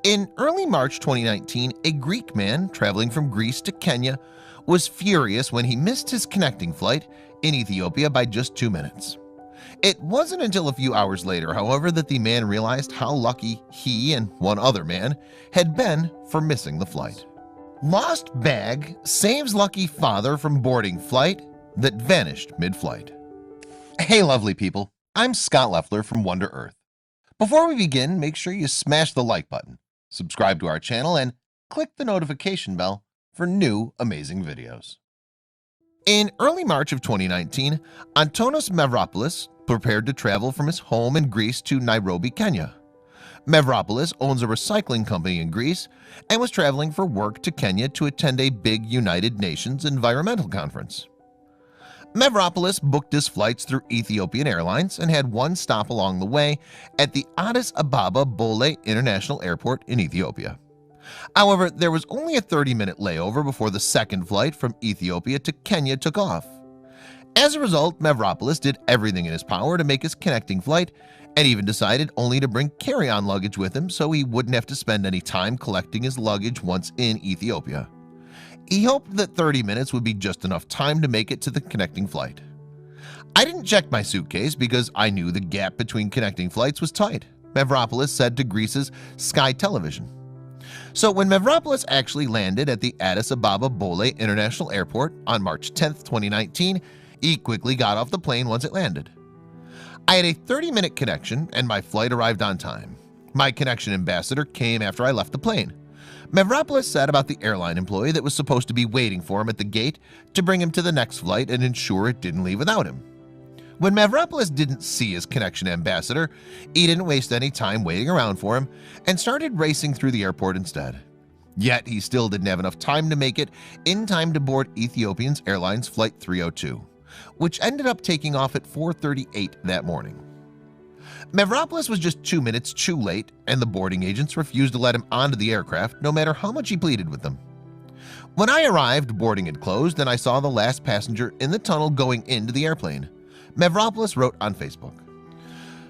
In early March 2019, a Greek man traveling from Greece to Kenya was furious when he missed his connecting flight in Ethiopia by just 2 minutes. It wasn't until a few hours later, however, that the man realized how lucky he and one other man had been for missing the flight. Lost bag saves lucky father from boarding flight that vanished mid-flight. Hey lovely people, I'm Scott Leffler from Wonder Earth. Before we begin, make sure you smash the like button, subscribe to our channel, and click the notification bell for new amazing videos. In early March of 2019, Antonis Mavropoulos prepared to travel from his home in Greece to Nairobi, Kenya. Mavropoulos owns a recycling company in Greece and was traveling for work to Kenya to attend a big United Nations environmental conference. Mavropoulos booked his flights through Ethiopian Airlines and had one stop along the way at the Addis Ababa Bole International Airport in Ethiopia. However, there was only a 30-minute layover before the second flight from Ethiopia to Kenya took off. As a result, Mavropoulos did everything in his power to make his connecting flight and even decided only to bring carry-on luggage with him so he wouldn't have to spend any time collecting his luggage once in Ethiopia. He hoped that 30 minutes would be just enough time to make it to the connecting flight. I didn't check my suitcase because I knew the gap between connecting flights was tight, Mavropoulos said to Greece's Sky Television. So when Mavropoulos actually landed at the Addis Ababa Bole International Airport on March 10, 2019, he quickly got off the plane once it landed. I had a 30-minute connection and my flight arrived on time. My connection ambassador came after I left the plane. Mavropoulos said about the airline employee that was supposed to be waiting for him at the gate to bring him to the next flight and ensure it didn't leave without him. When Mavropoulos didn't see his connection ambassador, he didn't waste any time waiting around for him and started racing through the airport instead. Yet he still didn't have enough time to make it in time to board Ethiopian Airlines Flight 302, which ended up taking off at 4:38 that morning. Mavropoulos was just 2 minutes too late, and the boarding agents refused to let him onto the aircraft no matter how much he pleaded with them. When I arrived, boarding had closed and I saw the last passenger in the tunnel going into the airplane, Mavropoulos wrote on Facebook.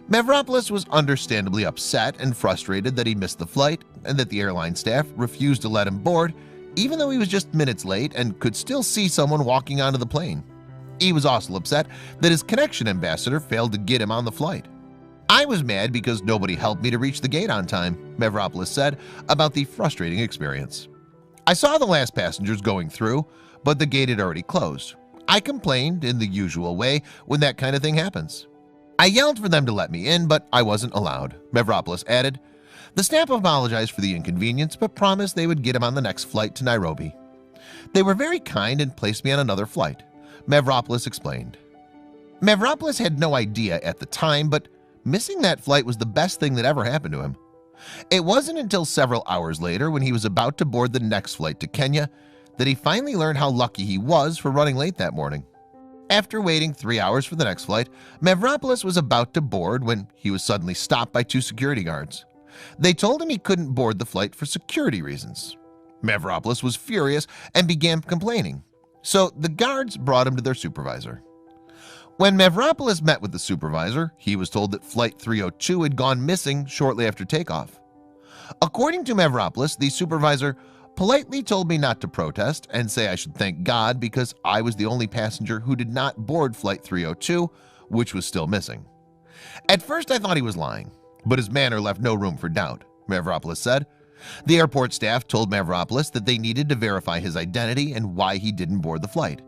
Mavropoulos was understandably upset and frustrated that he missed the flight and that the airline staff refused to let him board even though he was just minutes late and could still see someone walking onto the plane. He was also upset that his connection ambassador failed to get him on the flight. I was mad because nobody helped me to reach the gate on time, Mavropoulos said about the frustrating experience. I saw the last passengers going through, but the gate had already closed. I complained in the usual way when that kind of thing happens. I yelled for them to let me in, but I wasn't allowed, Mavropoulos added. The staff apologized for the inconvenience, but promised they would get him on the next flight to Nairobi. They were very kind and placed me on another flight, Mavropoulos explained. Mavropoulos had no idea at the time, but missing that flight was the best thing that ever happened to him. It wasn't until several hours later, when he was about to board the next flight to Kenya, that he finally learned how lucky he was for running late that morning. After waiting 3 hours for the next flight, Mavropoulos was about to board when he was suddenly stopped by 2 security guards. They told him he couldn't board the flight for security reasons. Mavropoulos was furious and began complaining, so the guards brought him to their supervisor. When Mavropoulos met with the supervisor, he was told that Flight 302 had gone missing shortly after takeoff. According to Mavropoulos, the supervisor politely told me not to protest and say I should thank God because I was the only passenger who did not board Flight 302, which was still missing. At first I thought he was lying, but his manner left no room for doubt, Mavropoulos said. The airport staff told Mavropoulos that they needed to verify his identity and why he didn't board the flight.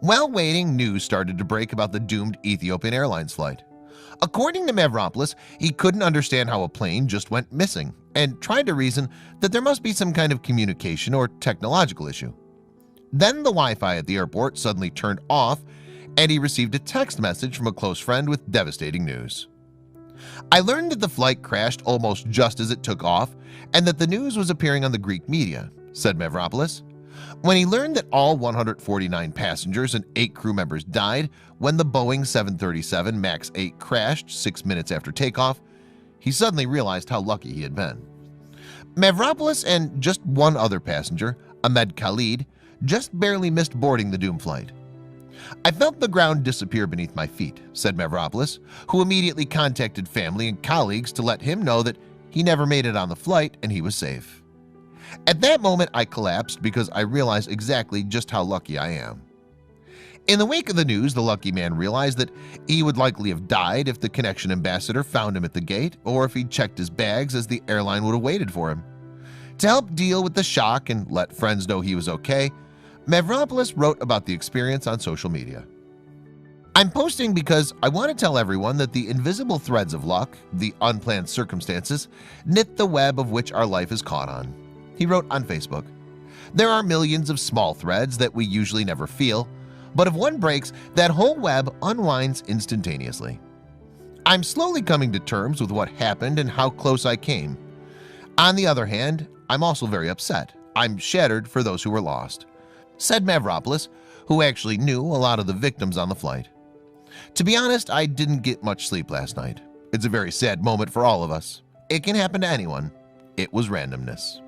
While waiting, news started to break about the doomed Ethiopian Airlines flight. According to Mavropoulos, he couldn't understand how a plane just went missing and tried to reason that there must be some kind of communication or technological issue. Then the Wi-Fi at the airport suddenly turned off and he received a text message from a close friend with devastating news. I learned that the flight crashed almost just as it took off and that the news was appearing on the Greek media, said Mavropoulos. When he learned that all 149 passengers and 8 crew members died when the Boeing 737 MAX 8 crashed 6 minutes after takeoff, he suddenly realized how lucky he had been. Mavropoulos and just one other passenger, Ahmed Khalid, just barely missed boarding the doomed flight. I felt the ground disappear beneath my feet, said Mavropoulos, who immediately contacted family and colleagues to let him know that He never made it on the flight and he was safe. At that moment, I collapsed because I realized exactly just how lucky I am. In the wake of the news, the lucky man realized that he would likely have died if the connection ambassador found him at the gate, or if he'd checked his bags, as the airline would have waited for him. To help deal with the shock and let friends know he was okay, Mavropoulos wrote about the experience on social media. "I'm posting because I want to tell everyone that the invisible threads of luck, the unplanned circumstances, knit the web of which our life is caught on," he wrote on Facebook. "There are millions of small threads that we usually never feel, but if one breaks, that whole web unwinds instantaneously. I'm slowly coming to terms with what happened and how close I came. On the other hand, I'm also very upset. I'm shattered for those who were lost," said Mavropoulos, who actually knew a lot of the victims on the flight. "To be honest, I didn't get much sleep last night. It's a very sad moment for all of us. It can happen to anyone. It was randomness."